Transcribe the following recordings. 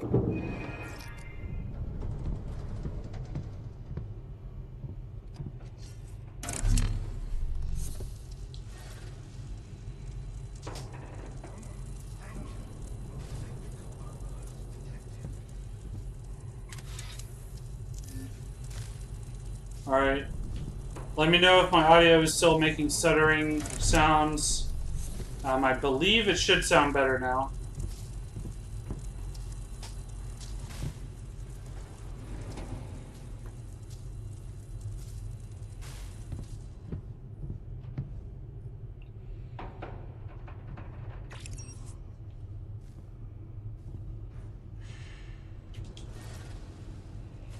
Alright. Let me know if my audio is still making stuttering sounds. I believe it should sound better now.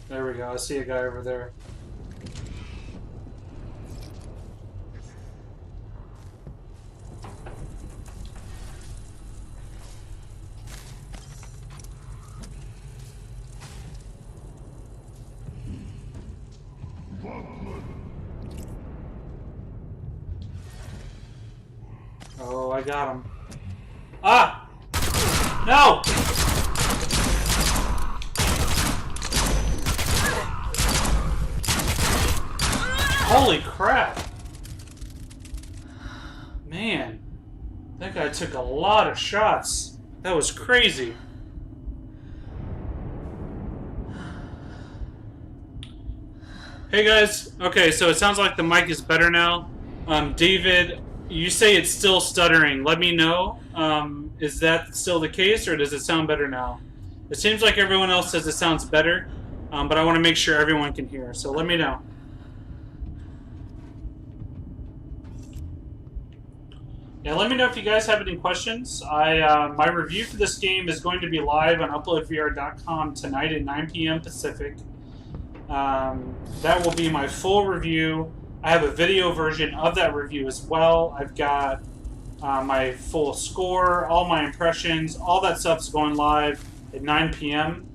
There we go. I see a guy over there. Oh, I got him. Ah! No! Holy crap! Man, that guy took a lot of shots. That was crazy. Hey guys, okay, so it sounds like the mic is better now. David, you say it's still stuttering. Let me know. Is that still the case, or does it sound better now? It seems like everyone else says it sounds better, but I want to make sure everyone can hear. So let me know. Yeah, let me know if you guys have any questions. My review for this game is going to be live on uploadvr.com tonight at 9 p.m. Pacific. That will be my full review. I have a video version of that review as well. I've got my full score, all my impressions, all that stuff's going live at 9 p.m.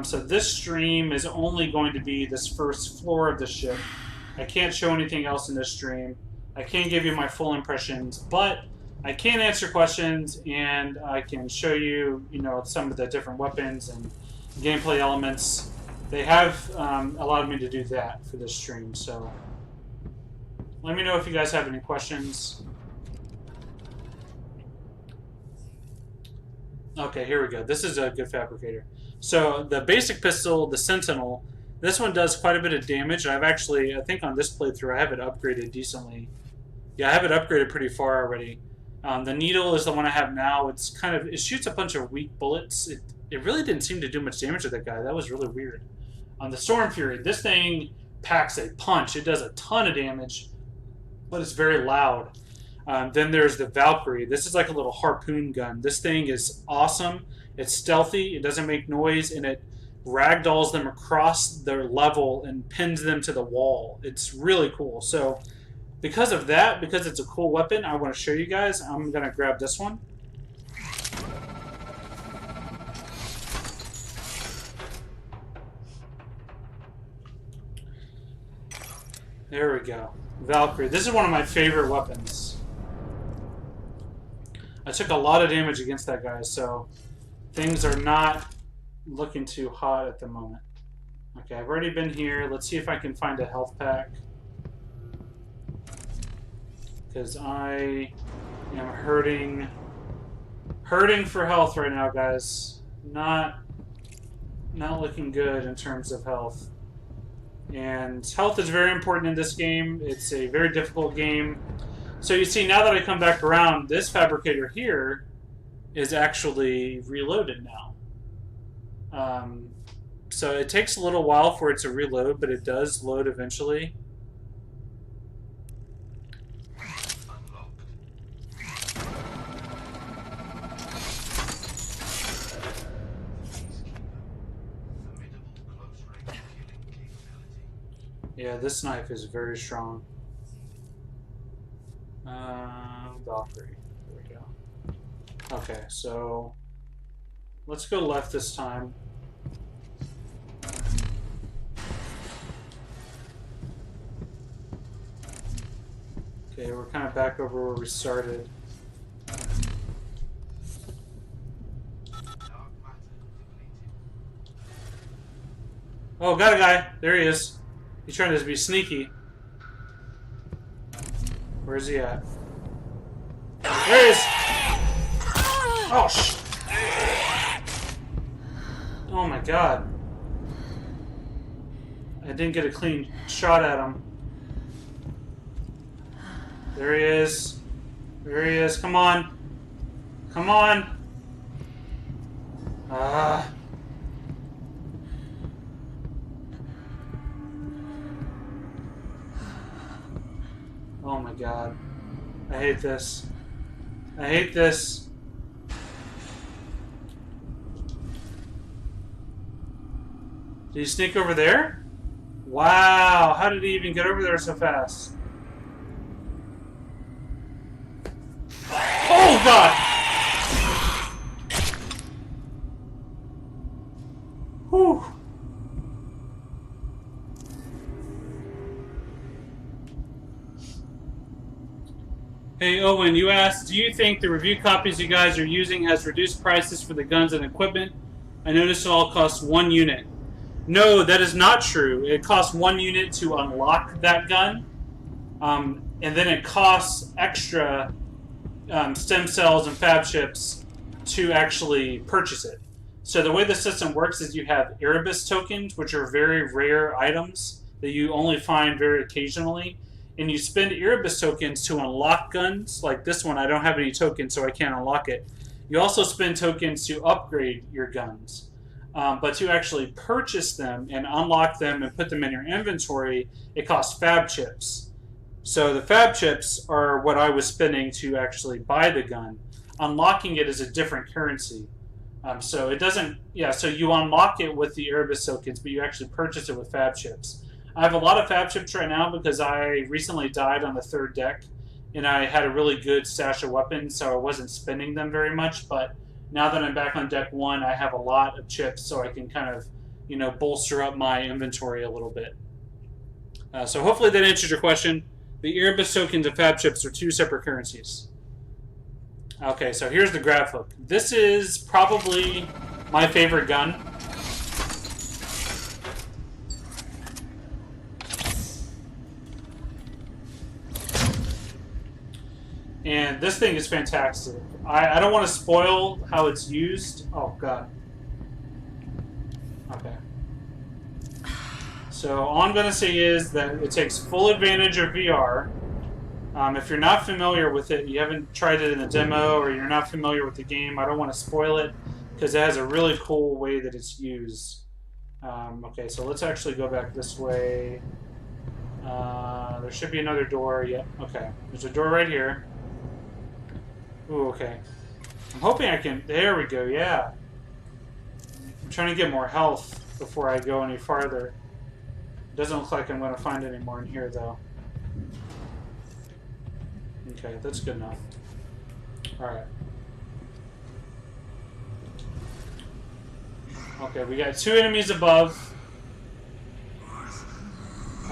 So this stream is only going to be this first floor of the ship. I can't show anything else in this stream. I can't give you my full impressions, but I can answer questions and I can show you, some of the different weapons and gameplay elements. They have allowed me to do that for this stream, so let me know if you guys have any questions. Okay, here we go. This is a good fabricator. So the basic pistol, the Sentinel, this one does quite a bit of damage. I've actually, I think on this playthrough, I have it upgraded decently. Yeah, I have it upgraded pretty far already. The needle is the one I have now. It's it shoots a bunch of weak bullets. It really didn't seem to do much damage to that guy. That was really weird. On the Storm Fury, this thing packs a punch. It does a ton of damage, but it's very loud. Then there's the Valkyrie. This is like a little harpoon gun. This thing is awesome. It's stealthy. It doesn't make noise, and it ragdolls them across their level and pins them to the wall. It's really cool. So because of that, because it's a cool weapon, I want to show you guys. I'm going to grab this one. There we go. Valkyrie. This is one of my favorite weapons. I took a lot of damage against that guy, so things are not looking too hot at the moment. Okay, I've already been here. Let's see if I can find a health pack. Because I am hurting for health right now, guys. Not looking good in terms of health. And health is very important in this game. It's a very difficult game. So you see, now that I come back around, this fabricator here is actually reloaded now. So it takes a little while for it to reload, but it does load eventually. Yeah, this knife is very strong. Valkyrie. There we go. Okay, so let's go left this time. Okay, we're kind of back over where we started. Oh, got a guy. There he is. He's trying to be sneaky. Where is he at? There he is! Oh, oh my god. I didn't get a clean shot at him. There he is. There he is. Come on. Come on. Oh my god. I hate this. I hate this. Did he sneak over there? Wow. How did he even get over there so fast? Oh god! Whew. Hey Owen, you asked, do you think the review copies you guys are using has reduced prices for the guns and equipment? I noticed it all costs 1 unit. No, that is not true. It costs 1 unit to unlock that gun, and then it costs extra stem cells and fab chips to actually purchase it. So the way the system works is you have Erebus tokens, which are very rare items that you only find very occasionally, and you spend Erebus tokens to unlock guns. Like this one, I don't have any tokens, so I can't unlock it. You also spend tokens to upgrade your guns. But to actually purchase them and unlock them and put them in your inventory, it costs fab chips. So the fab chips are what I was spending to actually buy the gun. Unlocking it is a different currency. So it doesn't, so you unlock it with the Erebus tokens, but you actually purchase it with fab chips. I have a lot of fab chips right now because I recently died on the 3rd deck, and I had a really good stash of weapons, so I wasn't spending them very much, but now that I'm back on deck 1, I have a lot of chips, so I can kind of, bolster up my inventory a little bit. So hopefully that answers your question. The Erebus tokens and fab chips are 2 separate currencies. Okay, so here's the grab hook. This is probably my favorite gun. And this thing is fantastic. I don't want to spoil how it's used. Oh, God. Okay. So all I'm going to say is that it takes full advantage of VR. If you're not familiar with it, you haven't tried it in the demo, or you're not familiar with the game, I don't want to spoil it, because it has a really cool way that it's used. Okay, so let's actually go back this way. There should be another door. Yep, okay. There's a door right here. Ooh, okay. I'm hoping I can... There we go, yeah. I'm trying to get more health before I go any farther. It doesn't look like I'm going to find any more in here, though. Okay, that's good enough. Alright. Okay, we got 2 enemies above.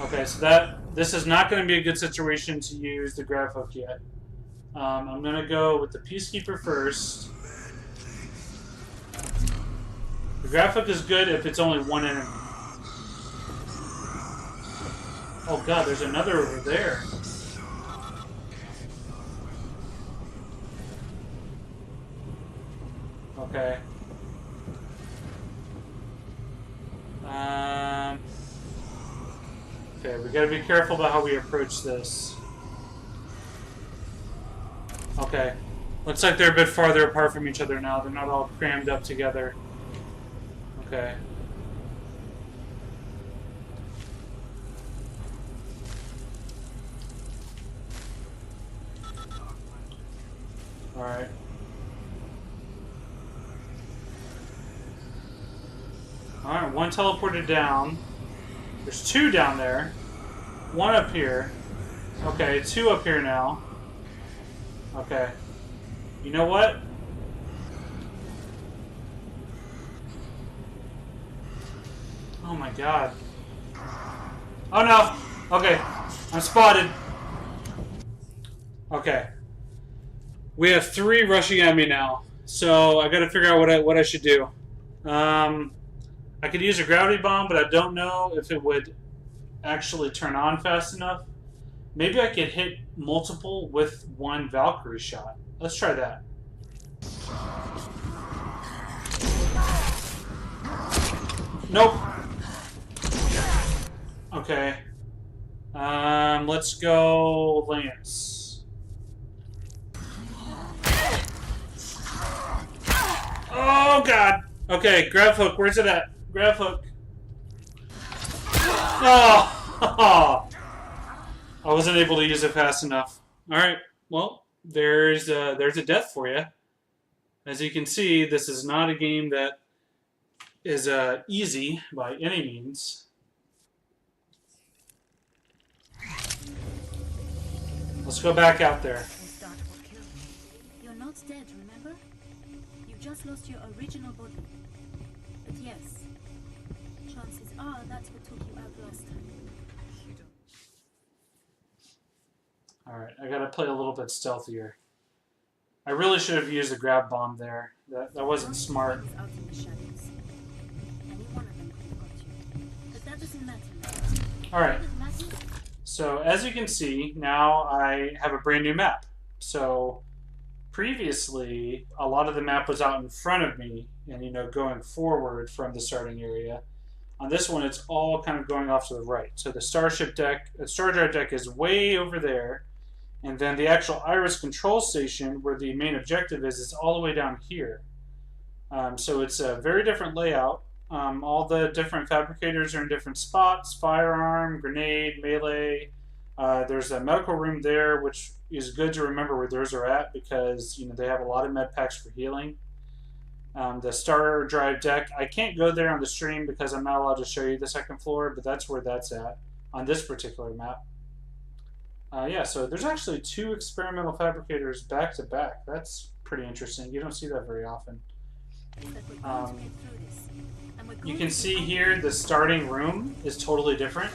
Okay, so this is not going to be a good situation to use the grab hook yet. I'm going to go with the Peacekeeper first. The grab hook is good if it's only 1 enemy. Oh god, there's another over there. Okay. Okay, we gotta be careful about how we approach this. Okay. Looks like they're a bit farther apart from each other now. They're not all crammed up together. Okay. Alright. Alright, 1 teleported down. There's 2 down there. 1 up here. Okay, 2 up here now. Okay. You know what? Oh my god. Oh no! Okay. I'm spotted. Okay. We have 3 rushing at me now. So I gotta figure out what I should do. I could use a gravity bomb, but I don't know if it would actually turn on fast enough. Maybe I could hit multiple with one Valkyrie shot. Let's try that. Nope. Okay. Let's go Lance. Oh, God. Okay, grab hook. Where's it at? Grab hook. Oh! I wasn't able to use it fast enough. Alright, well, there's a death for you. As you can see, this is not a game that is easy by any means. Let's go back out there. You're not dead, remember? You just lost your original body. But yes, chances are that's what took you out last time. Alright, I gotta play a little bit stealthier. I really should have used the grab bomb there. That wasn't smart. Out in the shadows. Any one of them could have got you. But that doesn't matter. Alright. So as you can see, now I have a brand new map. So previously, a lot of the map was out in front of me and, you know, going forward from the starting area. On this one, it's all kind of going off to the right. So the starship deck, the Star Drive deck is way over there. And then the actual Iris control station, where the main objective is all the way down here. So it's a very different layout. All the different fabricators are in different spots: firearm, grenade, melee. There's a medical room there, which is good to remember where those are at because, you know, they have a lot of med packs for healing. The Star Drive deck, I can't go there on the stream because I'm not allowed to show you the second floor, but that's where that's at on this particular map. Yeah, so there's actually 2 experimental fabricators back to back. That's pretty interesting. You don't see that very often. You can see here the starting room is totally different.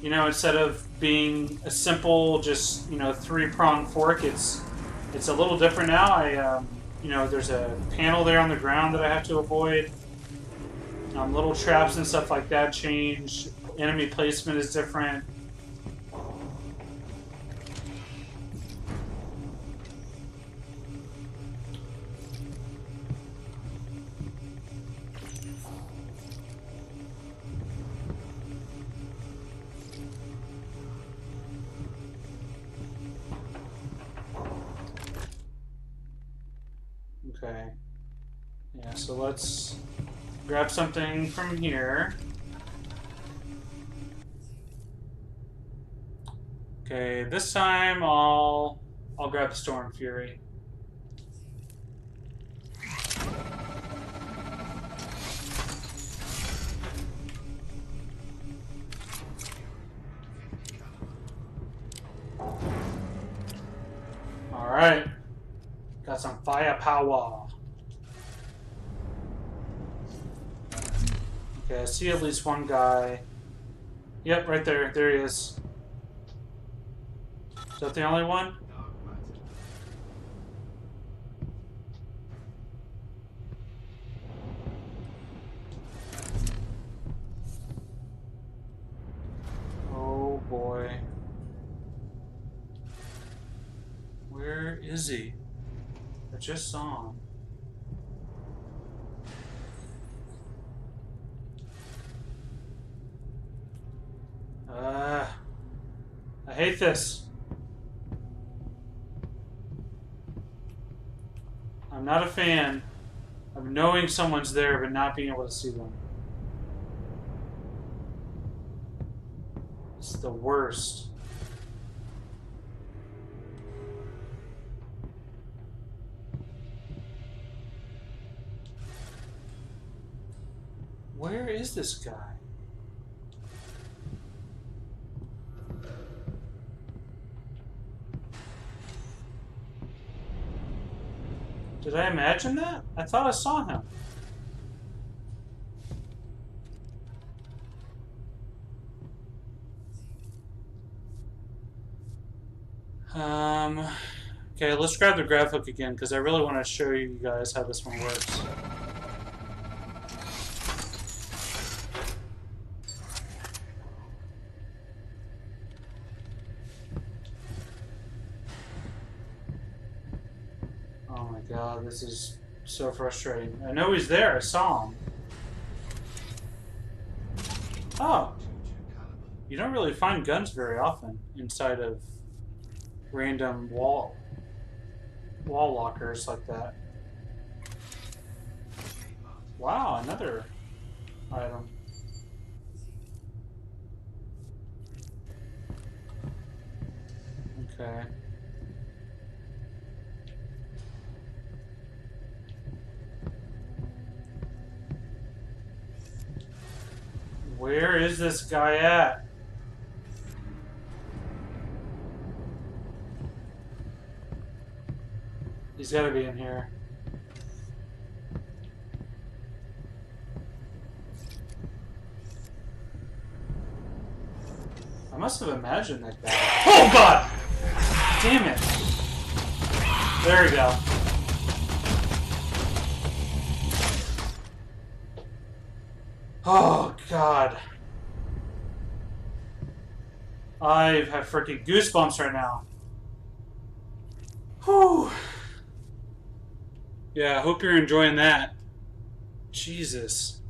You know, instead of being a simple, just, you know, 3-pronged fork, it's a little different now. You know, there's a panel there on the ground that I have to avoid. Little traps and stuff like that change. Enemy placement is different. Okay. Yeah, so let's grab something from here. Okay, this time I'll grab the Storm Fury. All right. Got some firepower. Okay, I see at least one guy. Yep, right there. There he is. Is that the only one? Oh boy. Where is he? I just saw him. I hate this. I'm not a fan of knowing someone's there but not being able to see them. It's the worst. Where is this guy? Did I imagine that? I thought I saw him. Okay, let's grab the grab hook again because I really want to show you guys how this one works. my god, this is so frustrating. I know he's there, I saw him. Oh. You don't really find guns very often inside of random wall lockers like that. Wow, another item. Okay. Where is this guy at? He's gotta be in here. I must have imagined that guy. Oh god! Damn it! There we go. Oh god. I have freaking goosebumps right now. Whew. Yeah, I hope you're enjoying that. Jesus.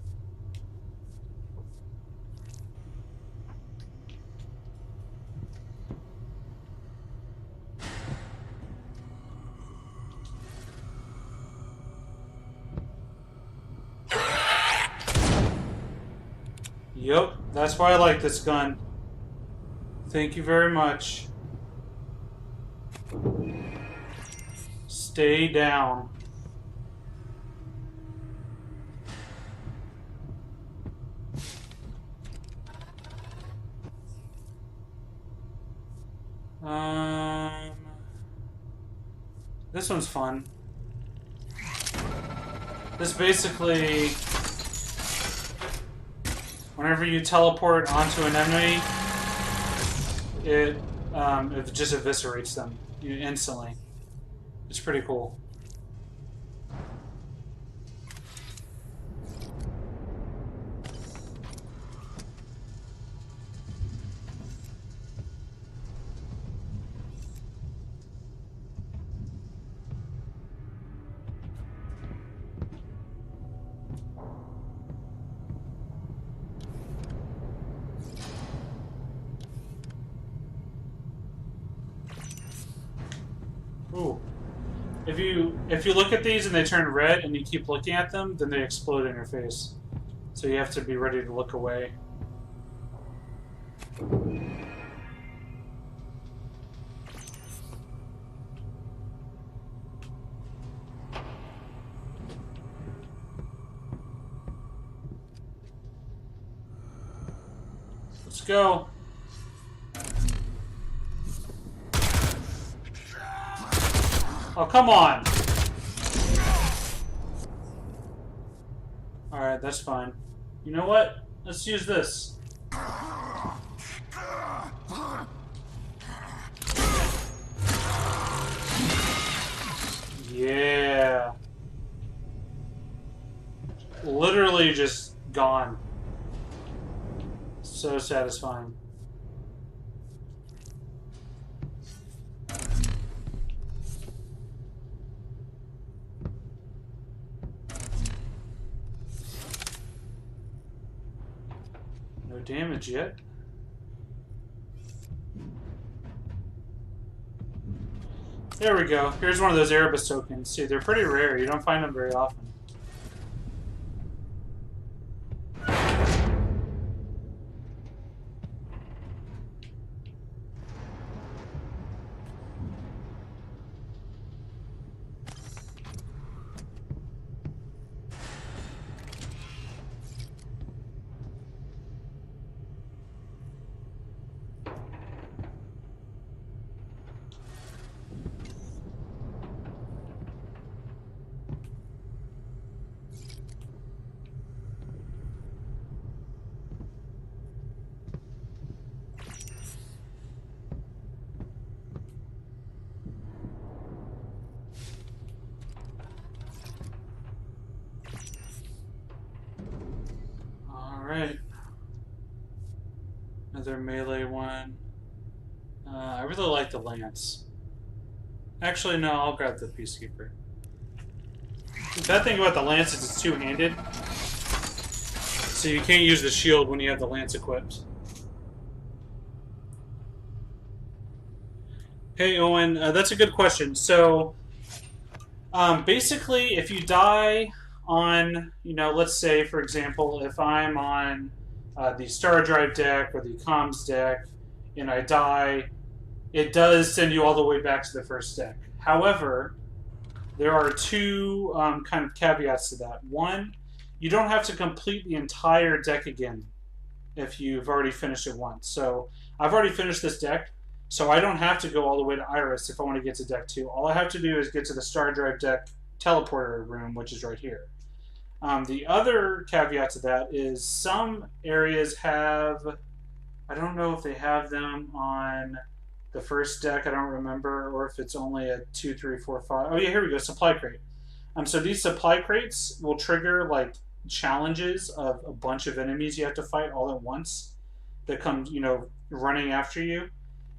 Yep, that's why I like this gun. Thank you very much. Stay down. This one's fun. This basically, whenever you teleport onto an enemy, it just eviscerates them instantly. It's pretty cool. Ooh. If you look at these and they turn red and you keep looking at them, then they explode in your face. So you have to be ready to look away. Let's go. Oh, come on! Alright, that's fine. You know what? Let's use this. Yeah. Literally just gone. So satisfying. No damage yet. There we go. Here's one of those Erebus tokens. See, they're pretty rare. You don't find them very often. Alright. Another melee one. I really like the lance. Actually, no, I'll grab the Peacekeeper. The bad thing about the lance is it's two-handed, so you can't use the shield when you have the lance equipped. Hey, Owen, that's a good question. So, basically, if you die on, let's say, for example, if I'm on the Star Drive deck or the comms deck, and I die, it does send you all the way back to the first deck. However, there are two kind of caveats to that. One, you don't have to complete the entire deck again if you've already finished it once. So I've already finished this deck, so I don't have to go all the way to Iris if I want to get to deck 2. All I have to do is get to the Star Drive deck teleporter room, which is right here. The other caveat to that is some areas have, I don't know if they have them on the first deck, I don't remember, or if it's only a 2, 3, 4, 5. Oh yeah, here we go, supply crate. So these supply crates will trigger like challenges of a bunch of enemies you have to fight all at once that come, running after you.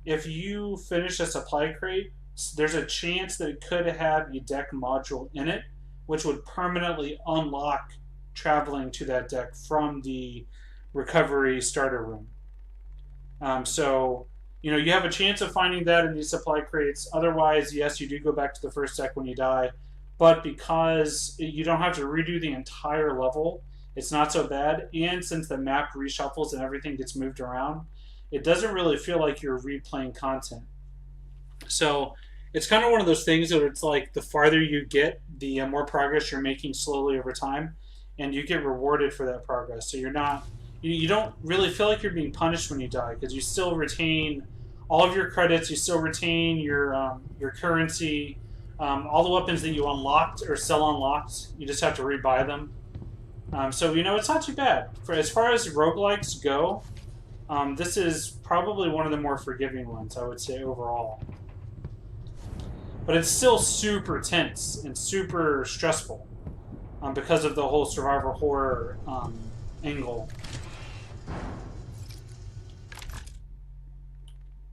If you finish a supply crate, there's a chance that it could have a deck module in it, which would permanently unlock traveling to that deck from the recovery starter room. So, you have a chance of finding that in these supply crates. Otherwise, yes, you do go back to the first deck when you die. But because you don't have to redo the entire level, it's not so bad. And since the map reshuffles and everything gets moved around, it doesn't really feel like you're replaying content. So it's kind of one of those things that it's like the farther you get, the more progress you're making slowly over time, and you get rewarded for that progress. So you don't really feel like you're being punished when you die, because you still retain all of your credits, you still retain your currency, all the weapons that you unlocked or sell unlocked, you just have to rebuy them. So it's not too bad. As far as roguelikes go, this is probably one of the more forgiving ones, I would say, overall. But it's still super tense and super stressful because of the whole survival horror angle.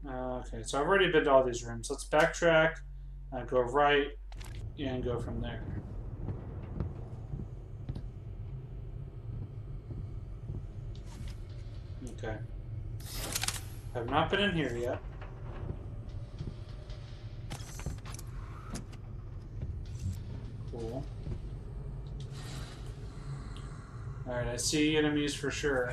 Okay, so I've already been to all these rooms. Let's backtrack, go right, and go from there. Okay. Have not been in here yet. Cool. Alright, I see enemies for sure.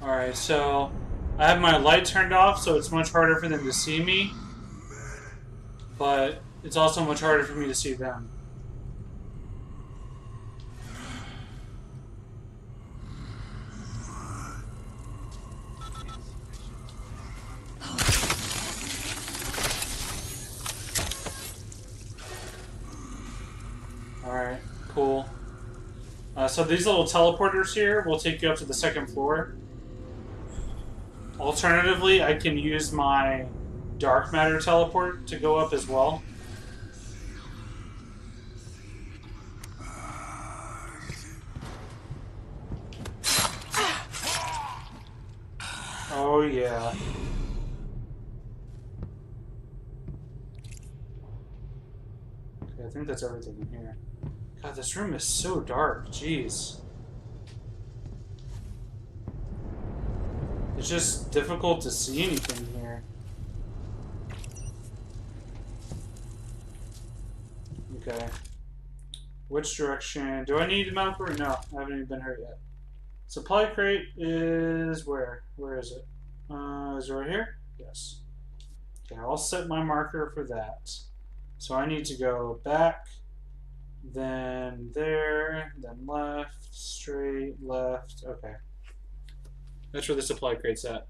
Alright, so I have my light turned off, so it's much harder for them to see me. But it's also much harder for me to see them. Alright, cool. So these little teleporters here will take you up to the second floor. Alternatively, I can use my dark matter teleport to go up as well. Oh yeah. Okay, I think that's everything in here. God, this room is so dark. Jeez. It's just difficult to see anything here. Okay. Which direction? Do I need a map or no? I haven't even been hurt yet. Supply crate is where? Where is it? Is it right here? Yes. Okay, I'll set my marker for that. So I need to go back, then there, then left, straight, left. Okay. That's where the supply crate's at.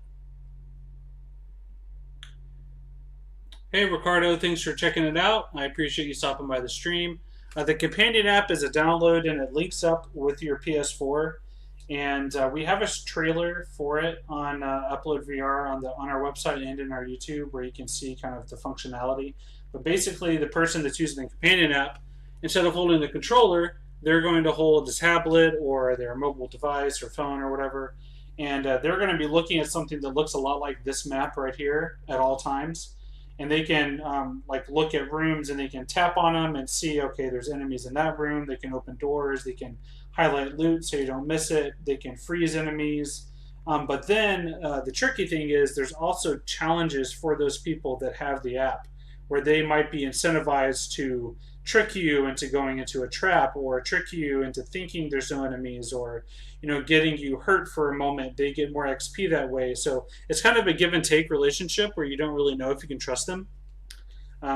Hey, Ricardo, thanks for checking it out. I appreciate you stopping by the stream. The companion app is a download, and it links up with your PS4. And we have a trailer for it on Upload VR on our website and in our YouTube, where you can see kind of the functionality. But basically, the person that's using the companion app, instead of holding the controller, they're going to hold a tablet or their mobile device or phone or whatever, and they're going to be looking at something that looks a lot like this map right here at all times. And they can like look at rooms and they can tap on them and see, okay, there's enemies in that room. They can open doors. They can highlight loot so you don't miss it. They can freeze enemies. But then the tricky thing is there's also challenges for those people that have the app where they might be incentivized to trick you into going into a trap or trick you into thinking there's no enemies or getting you hurt for a moment. They get more XP that way. So it's kind of a give and take relationship where you don't really know if you can trust them.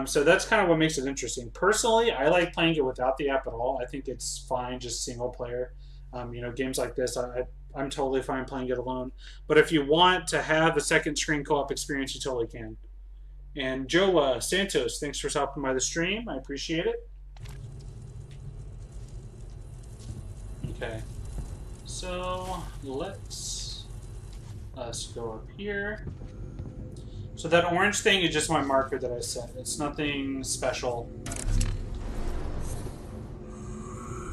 So that's kind of what makes it interesting. Personally, I like playing it without the app at all. I think it's fine just single player. Games like this, I'm totally fine playing it alone. But if you want to have a second screen co-op experience, you totally can. And Joe Santos, thanks for stopping by the stream. I appreciate it. Okay. So let's go up here. So that orange thing is just my marker that I set. It's nothing special.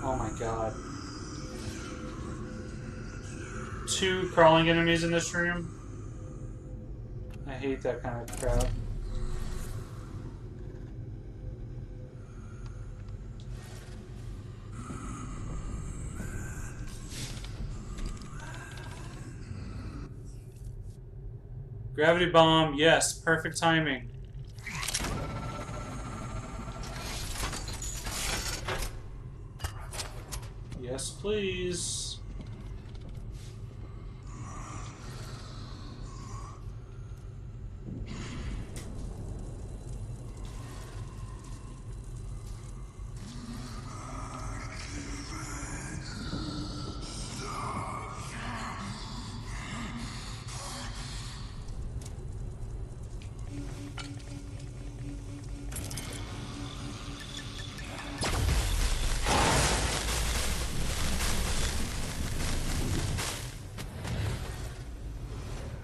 Oh my god. 2 crawling enemies in this room. I hate that kind of crap. Gravity bomb, yes, perfect timing. Yes, please.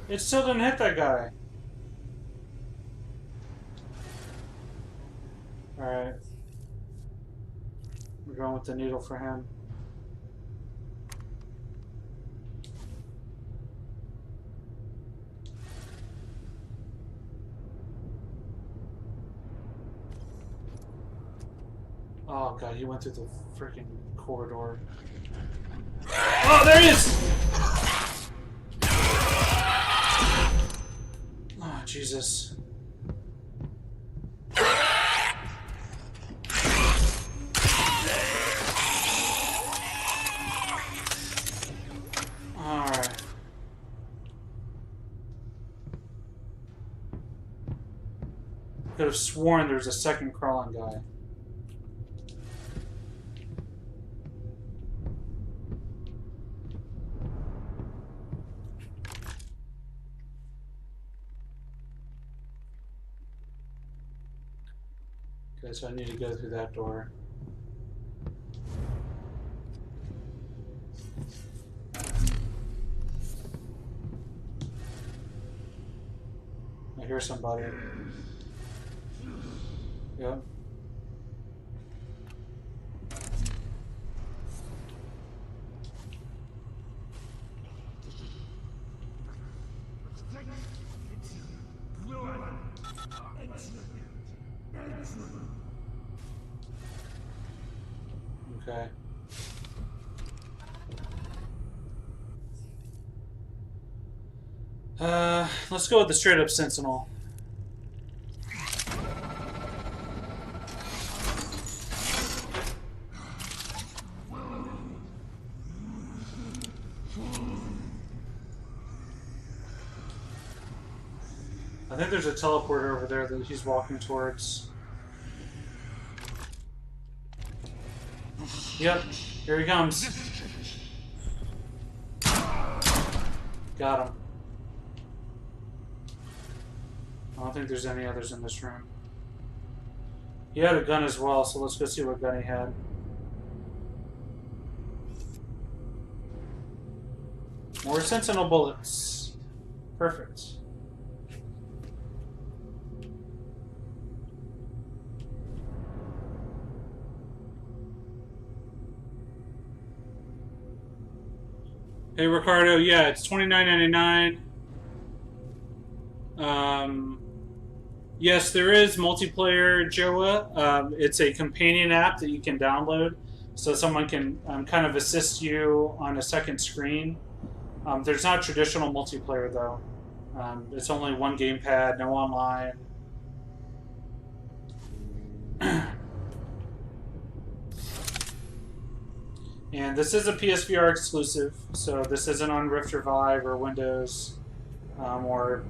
It still didn't hit that guy. Alright. We're going with the needle for him. Oh god, he went through the freaking corridor. Oh, there he is! Oh, Jesus. Alright. Could have sworn there's a second crawling guy. Okay, so I need to go through that door. I hear somebody. Yep. Okay. Let's go with the straight up sentinel. I think there's a teleporter over there that he's walking towards. Yep, here he comes. Got him. I don't think there's any others in this room. He had a gun as well, so let's go see what gun he had. More sentinel bullets. Perfect. Hey Ricardo, yeah, it's $29.99. Yes, there is multiplayer, Joa. It's a companion app that you can download, so someone can kind of assist you on a second screen. There's not traditional multiplayer though. It's only one gamepad, no online. And this is a PSVR exclusive, so this isn't on Rift or Vive or Windows or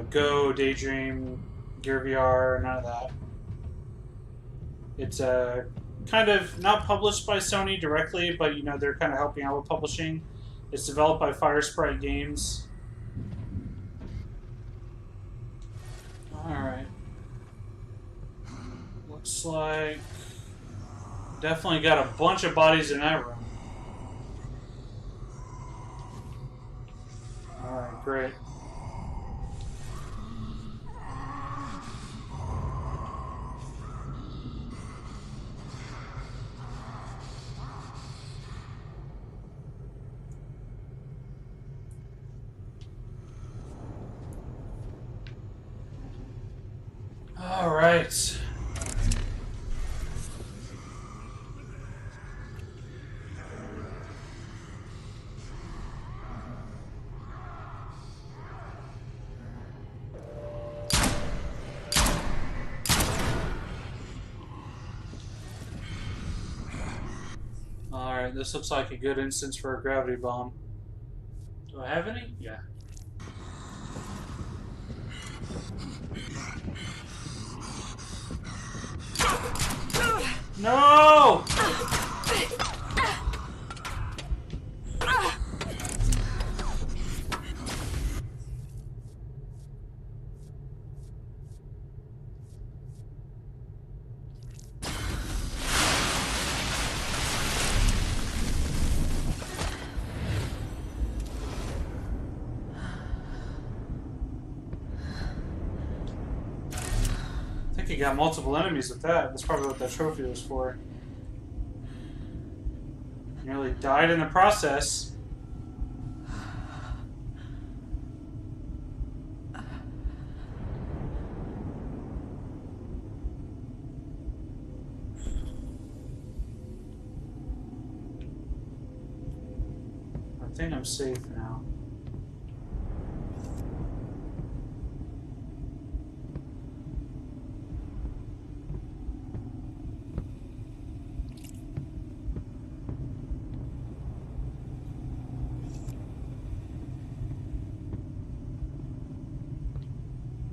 Go, Daydream, Gear VR, none of that. It's kind of not published by Sony directly, but they're kind of helping out with publishing. It's developed by Firesprite Games. All right. Looks like definitely got a bunch of bodies in that room. All right, great. All right. Alright, this looks like a good instance for a gravity bomb. Do I have any? Yeah. No! I think he got multiple enemies with that. That's probably what that trophy was for. Nearly died in the process. I think I'm safe now.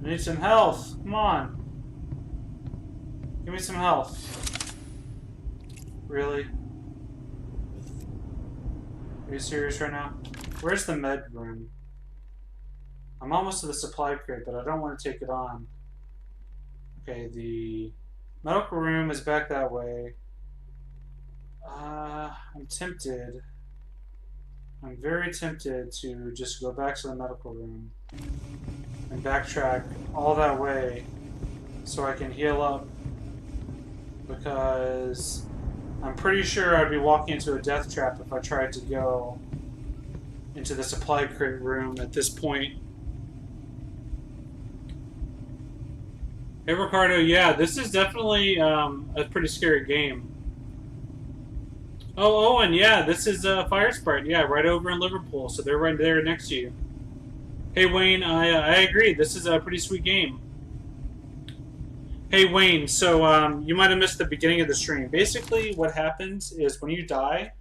I need some health. Come on. Give me some health. Really? Are you serious right now? Where's the med room? I'm almost to the supply crate, but I don't want to take it on. Okay, the medical room is back that way. I'm tempted. I'm very tempted to just go back to the medical room and backtrack all that way so I can heal up, because I'm pretty sure I'd be walking into a death trap if I tried to go into the supply crate room at this point. Hey Ricardo, yeah, this is definitely a pretty scary game. Oh, Owen, yeah, this is Firesprite, yeah, right over in Liverpool, so they're right there next to you. Hey Wayne, I agree, this is a pretty sweet game. Hey Wayne, so you might have missed the beginning of the stream. Basically, what happens is when you die,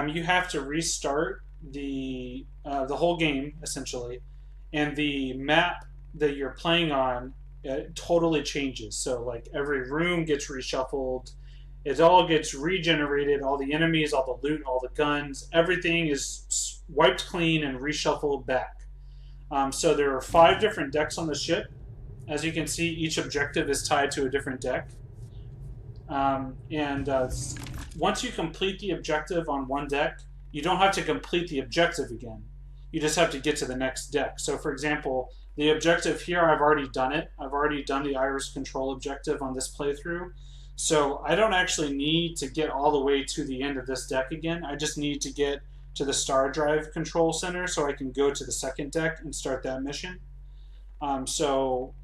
you have to restart the whole game essentially, and the map that you're playing on totally changes. So like every room gets reshuffled, it all gets regenerated. All the enemies, all the loot, all the guns, everything is wiped clean and reshuffled back. So there are 5 different decks on the ship. As you can see, each objective is tied to a different deck. Once you complete the objective on one deck, you don't have to complete the objective again. You just have to get to the next deck. So for example, the objective here, I've already done it. I've already done the iris control objective on this playthrough. So I don't actually need to get all the way to the end of this deck again. I just need to get to the Star Drive Control Center so I can go to the second deck and start that mission. So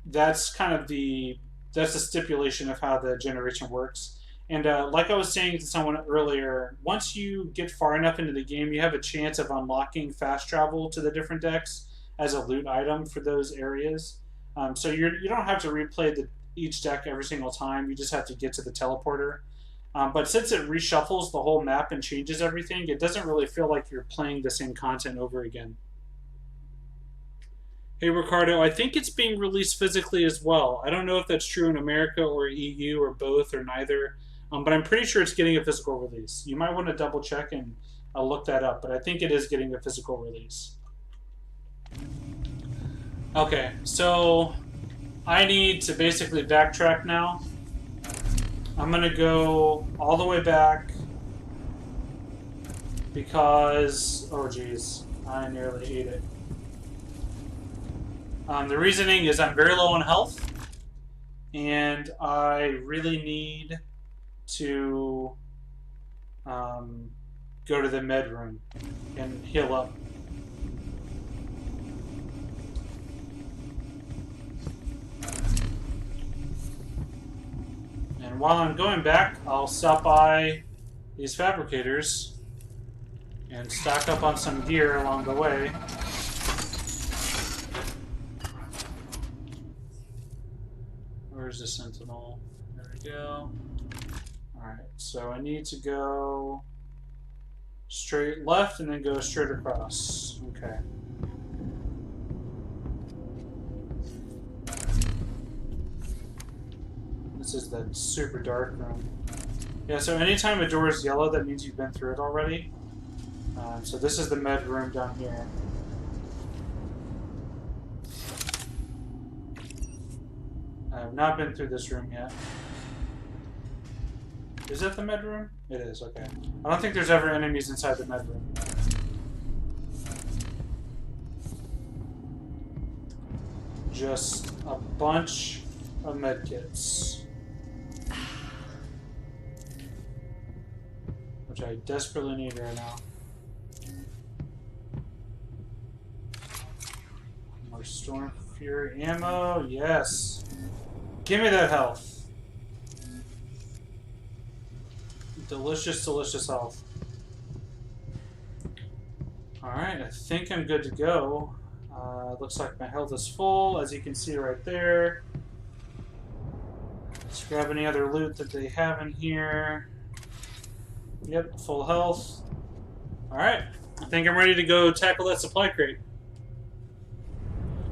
that's kind of that's the stipulation of how the generation works. And like I was saying to someone earlier, once you get far enough into the game, you have a chance of unlocking fast travel to the different decks as a loot item for those areas. So you don't have to replay each deck every single time. You just have to get to the teleporter. But since it reshuffles the whole map and changes everything, it doesn't really feel like you're playing the same content over again. Hey Ricardo, I think it's being released physically as well. I don't know if that's true in America or EU or both or neither, but I'm pretty sure it's getting a physical release. You might want to double check and look that up, but I think it is getting a physical release. Okay, so I need to basically backtrack now. I'm going to go all the way back because, oh geez, I nearly ate it. The reasoning is I'm very low on health, and I really need to go to the med room and heal up. And while I'm going back, I'll stop by these fabricators and stock up on some gear along the way. Where's the sentinel? There we go. Alright, so I need to go straight left and then go straight across. Okay. This is the super dark room. Yeah, so anytime a door is yellow, that means you've been through it already. So this is the med room down here. I have not been through this room yet. Is that the med room? It is, okay. I don't think there's ever enemies inside the med room. Just a bunch of med kits. Which I desperately need right now. More Storm Fury ammo, yes. Give me that health. Delicious, delicious health. Alright, I think I'm good to go. Looks like my health is full, as you can see right there. Let's grab any other loot that they have in here. Yep, full health. Alright, I think I'm ready to go tackle that supply crate.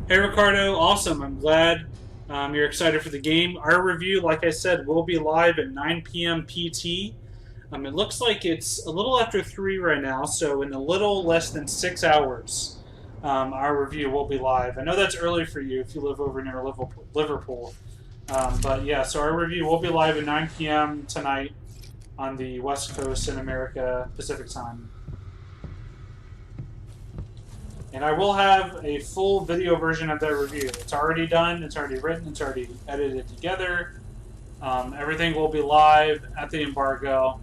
Hey Ricardo, awesome. I'm glad you're excited for the game. Our review, like I said, will be live at 9 p.m. PT. It looks like it's a little after 3 right now, so in a little less than 6 hours, our review will be live. I know that's early for you if you live over near Liverpool. But yeah, so our review will be live at 9 p.m. tonight on the West Coast in America, Pacific time. And I will have a full video version of that review. It's already done, it's already written, it's already edited together. Everything will be live at the embargo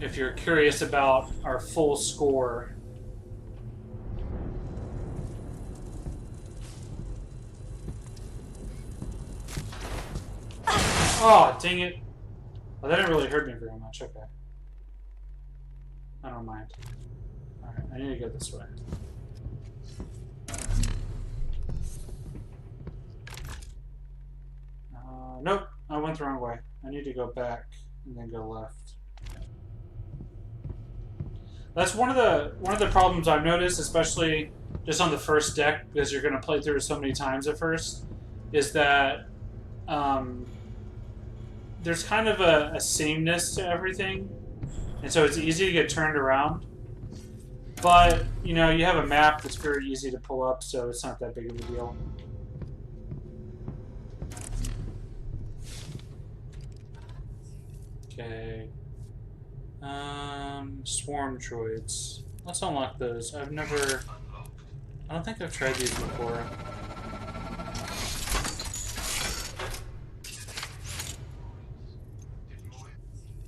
if you're curious about our full score. Oh, dang it. Well, that didn't really hurt me very much. Okay. I don't mind. Alright, I need to go this way. Nope, I went the wrong way. I need to go back and then go left. That's one of the problems I've noticed, especially just on the first deck, because you're going to play through it so many times at first, is that there's kind of a sameness to everything, and so it's easy to get turned around. But, you know, you have a map that's very easy to pull up, so it's not that big of a deal. Okay. Swarm droids. Let's unlock those. I don't think I've tried these before.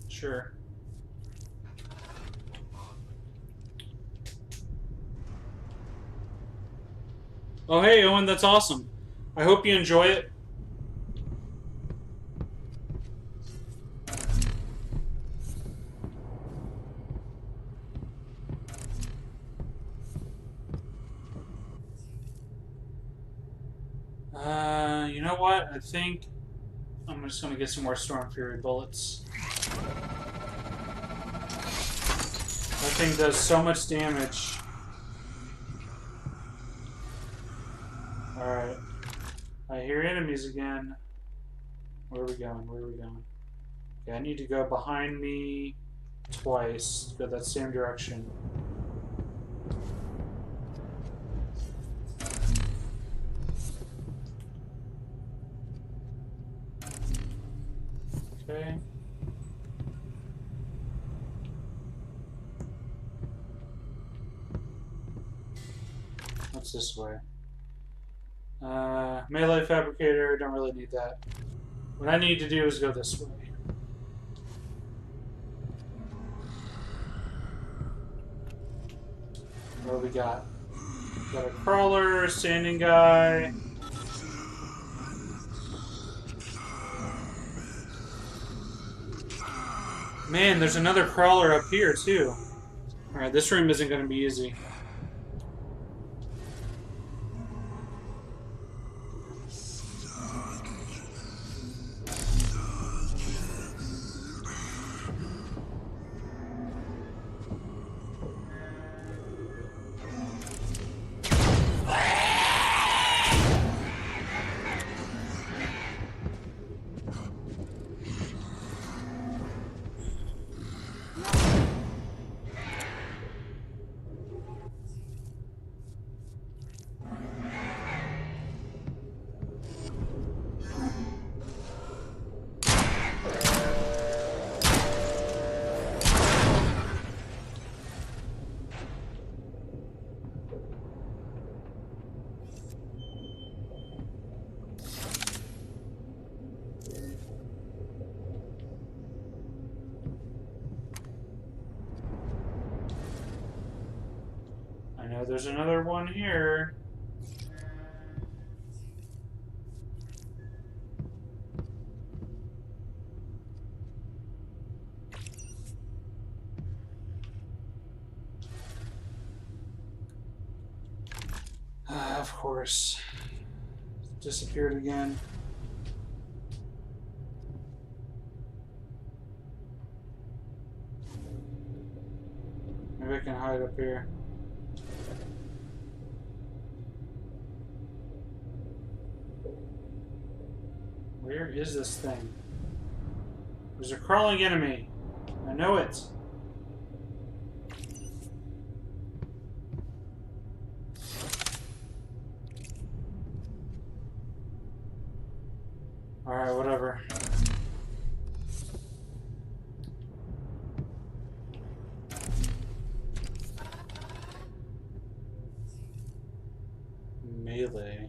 Sure. Oh, hey, Owen, that's awesome. I hope you enjoy it. You know what? I think I'm just going to get some more Storm Fury bullets. That thing does so much damage. Alright. I hear enemies again. Where are we going? Where are we going? Okay, I need to go behind me twice. Go that same direction. Okay. What's this way? Melee Fabricator, don't really need that. What I need to do is go this way. What do we got? Got a crawler, standing guy. Man, there's another crawler up here too. Alright, this room isn't going to be easy. I know there's another one here. Of course. Disappeared again. Maybe I can hide up here. Where is this thing? There's a crawling enemy. I know it. Alright, whatever. Melee.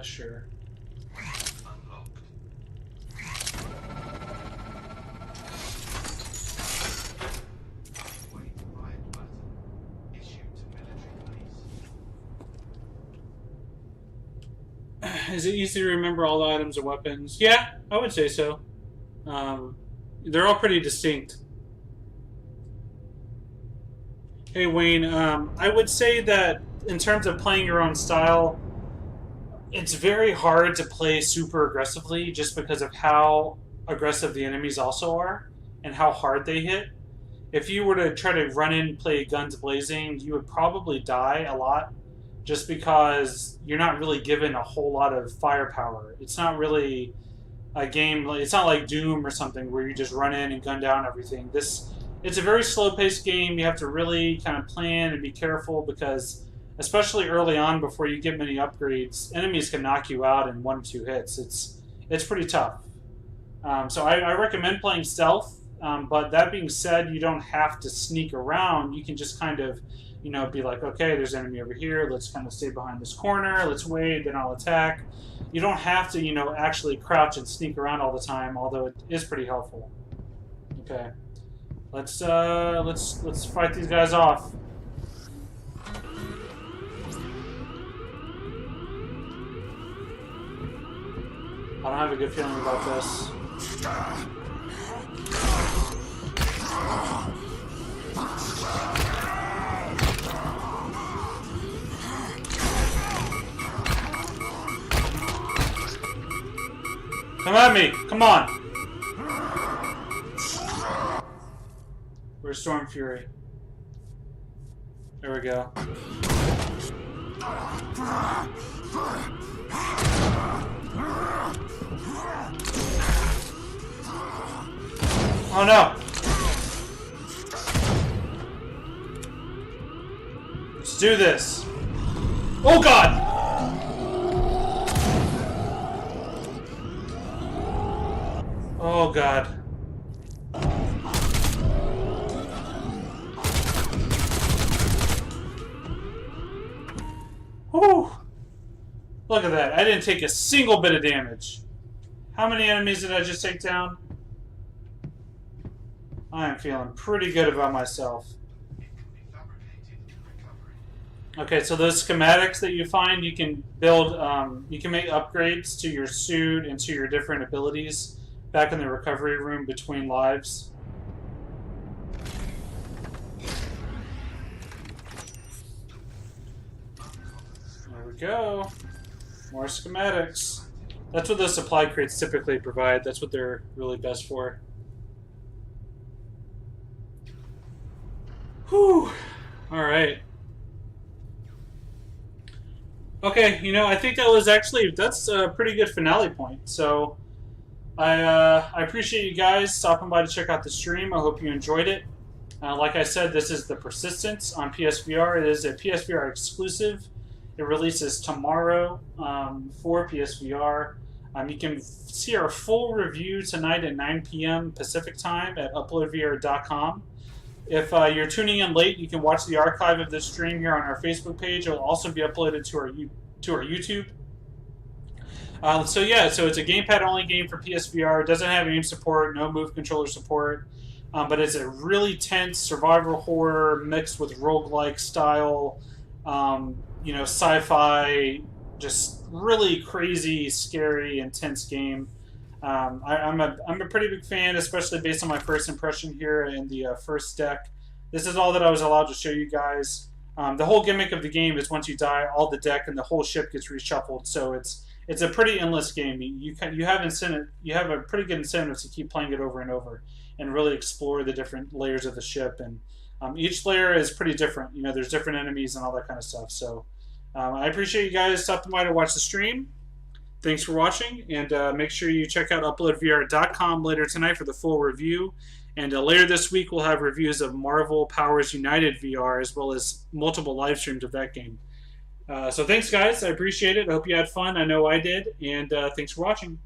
Sure. Is it easy to remember all the items and weapons? Yeah, I would say so. They're all pretty distinct. Hey Wayne, I would say that in terms of playing your own style, it's very hard to play super aggressively just because of how aggressive the enemies also are and how hard they hit. If you were to try to run in and play guns blazing, you would probably die a lot just because you're not really given a whole lot of firepower. It's not really a game, it's not like Doom or something where you just run in and gun down everything. It's a very slow-paced game. You have to really kind of plan and be careful because, especially early on before you get many upgrades, enemies can knock you out in 1 or 2 hits. It's pretty tough. So I recommend playing stealth, but that being said, you don't have to sneak around. You can just kind of, be like, okay, there's an enemy over here. Let's kind of stay behind this corner. Let's wait, then I'll attack. You don't have to, actually crouch and sneak around all the time, although it is pretty helpful. Okay. Let's fight these guys off. I don't have a good feeling about this. Come at me! Come on! Where's Storm Fury? There we go. Oh no! Let's do this! Oh god! Oh god. Whew. Look at that. I didn't take a single bit of damage. How many enemies did I just take down? I am feeling pretty good about myself. Okay, so those schematics that you find, you can build, you can make upgrades to your suit and to your different abilities back in the recovery room between lives. There we go. More schematics. That's what those supply crates typically provide. That's what they're really best for. Whew. Alright. Okay, you know, I think that's a pretty good finale point. So, I appreciate you guys stopping by to check out the stream. I hope you enjoyed it. Like I said, this is The Persistence on PSVR. It is a PSVR exclusive. It releases tomorrow for PSVR. You can see our full review tonight at 9 p.m. Pacific time at uploadvr.com. If you're tuning in late, you can watch the archive of this stream here on our Facebook page. It will also be uploaded to our YouTube. So it's a gamepad only game for PSVR. It doesn't have aim support, no move controller support, but it's a really tense survival horror mixed with roguelike style, sci-fi, just really crazy, scary, intense game. I'm a pretty big fan, especially based on my first impression here in the first deck. This is all that I was allowed to show you guys. The whole gimmick of the game is once you die, all the deck and the whole ship gets reshuffled. So it's a pretty endless game. You have a pretty good incentive to keep playing it over and over and really explore the different layers of the ship. And each layer is pretty different. You know, there's different enemies and all that kind of stuff. So I appreciate you guys stopping by to watch the stream. Thanks for watching, and make sure you check out uploadvr.com later tonight for the full review. And later this week, we'll have reviews of Marvel Powers United VR, as well as multiple live streams of that game. So thanks, guys. I appreciate it. I hope you had fun. I know I did. And thanks for watching.